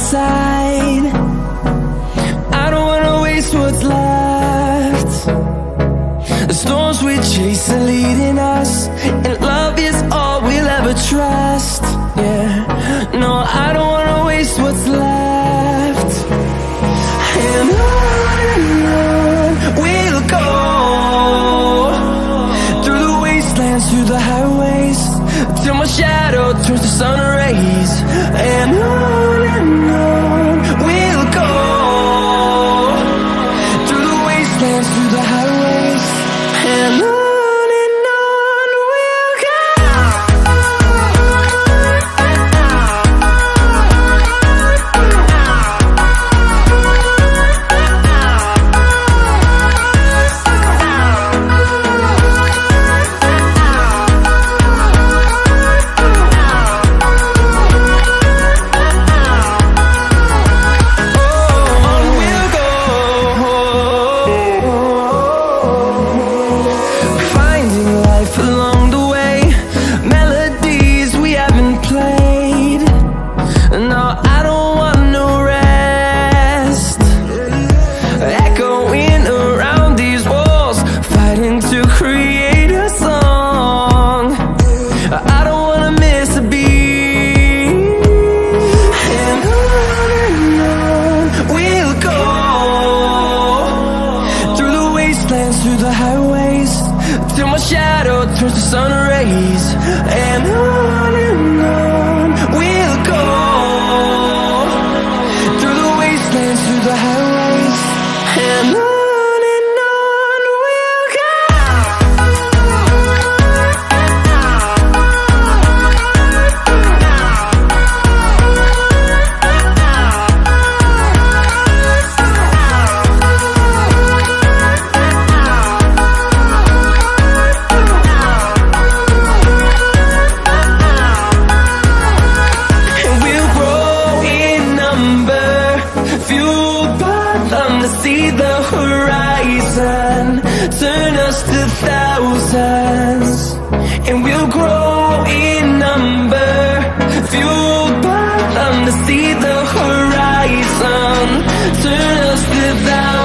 side. I don't wanna waste what's left. The storms we chase are leading us, and love is all we'll ever trust. Yeah, no, I don't wanna waste what's left. And on we'll go, through the wastelands, through the highways, till my shadow turns to sun rays. And on we'll go, through the wastelands, through the highways, and on we'll go. Through the highways, till my shadow turns to sun rays. And on we'll go, through the wastelands, through the highways, and on we'll go. See the horizon, turn us to thousands, and we'll grow in number, fueled by them to see the horizon, turn us to thousands.